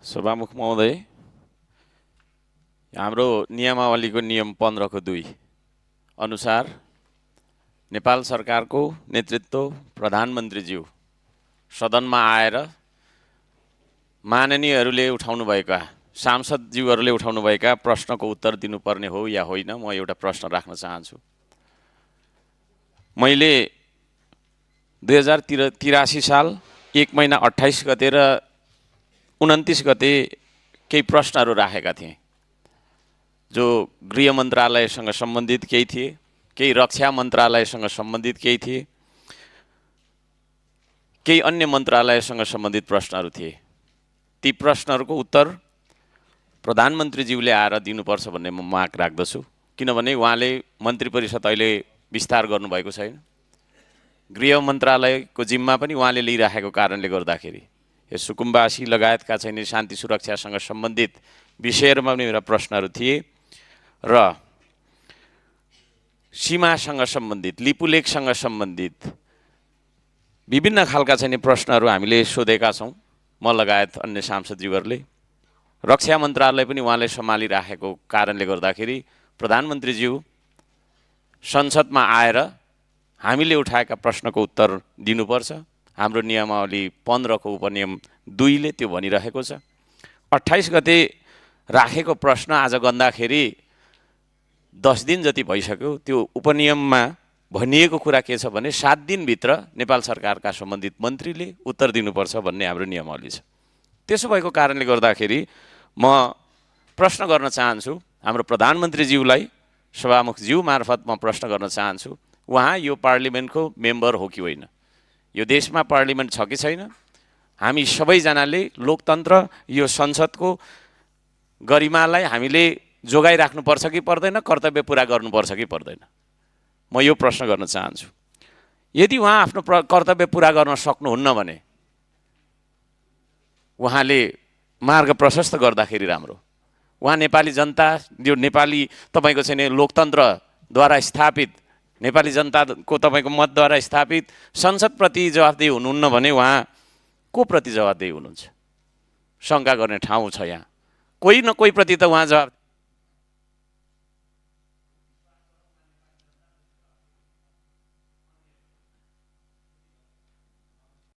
सभामुख महोदय, हाम्रो नियमावलीको नियम 15(2) अनुसार नेपाल सरकारको नेतृत्व प्रधानमन्त्रीज्यू सदनमा आएर माननीयहरूले उठाउनुभएका सांसदज्यूहरूले उठाउनुभएका प्रश्नको उत्तर दिनुपर्ने हो या होइन, म एउटा प्रश्न राख्न चाहन्छु। मैले 2083 साल 1 महिना 28 गते र 29 गते केही प्रश्नहरू राखेका थिएँ, जो गृह मन्त्रालयसँग सम्बन्धित केही थिए, केही रक्षा मन्त्रालयसँग सम्बन्धित केही थिए, केही अन्य मन्त्रालयसँग सम्बन्धित प्रश्नहरू थिए। ती प्रश्नहरूको उत्तर प्रधानमन्त्रीज्यूले आएर दिनुपर्छ भन्ने म माग राख्दछु, किनभने उहाँले मन्त्री परिषद अहिले विस्तार गर्नुभएको छैन। गृह मन्त्रालयको जिम्मा पनि उहाँले लिइराखेको कारणले गर्दाखेरि यो सुकुम्बासी लगायतका चाहिँ शान्ति सुरक्षासँग सम्बन्धित विषयहरूमा पनि मेरा प्रश्नहरू थिए र सीमासँग सम्बन्धित, लिपुलेखसँग सम्बन्धित विभिन्न खालका चाहिँ प्रश्नहरू हामीले सोधेका छौँ, म लगायत अन्य सांसदज्यूहरूले। रक्षा मन्त्रालय पनि उहाँले सम्हालिराखेको कारणले गर्दाखेरि प्रधानमन्त्रीज्यू संसदमा आएर हामीले उठाएका प्रश्नको उत्तर दिनुपर्छ। हाम्रो नियमावली 15 को उपनियम 2 ले त्यो भनिरहेको छ। 28 गते राखेको प्रश्न आज गर्दाखेरि 10 दिन जति भइसक्यो। त्यो उपनियममा भनिएको कुरा के छ भने 7 दिनभित्र नेपाल सरकारका सम्बन्धित मन्त्रीले उत्तर दिनुपर्छ भन्ने हाम्रो नियमावली छ। त्यसो भएको कारणले गर्दाखेरि म प्रश्न गर्न चाहन्छु हाम्रो प्रधानमन्त्रीज्यूलाई, सभामुखज्यू मार्फत म प्रश्न गर्न चाहन्छु, उहाँ यो पार्लिमेन्टको मेम्बर हो कि होइन? यो देशमा पार्लिमेन्ट छ कि छैन? हामी सबैजनाले लोकतन्त्र, यो संसदको गरिमालाई हामीले जोगाइराख्नुपर्छ कि पर्दैन, कर्तव्य पुरा गर्नुपर्छ कि पर्दैन? म यो प्रश्न गर्न चाहन्छु। यदि उहाँ आफ्नो कर्तव्य पुरा गर्न सक्नुहुन्न भने उहाँले मार्ग प्रशस्त गर्दाखेरि राम्रो। उहाँ नेपाली जनता, यो नेपाली तपाईको चाहिँ लोकतन्त्रद्वारा स्थापित, नेपाली जनताको तपाईको मतद्वारा स्थापित संसदप्रति जवाफदेही हुनुहुन्न भने उहाँ को प्रति जवाफदेही हुनुहुन्छ? शङ्का गर्ने ठाउँ छ यहाँ। कोही न कोही प्रति त उहाँ जवाफ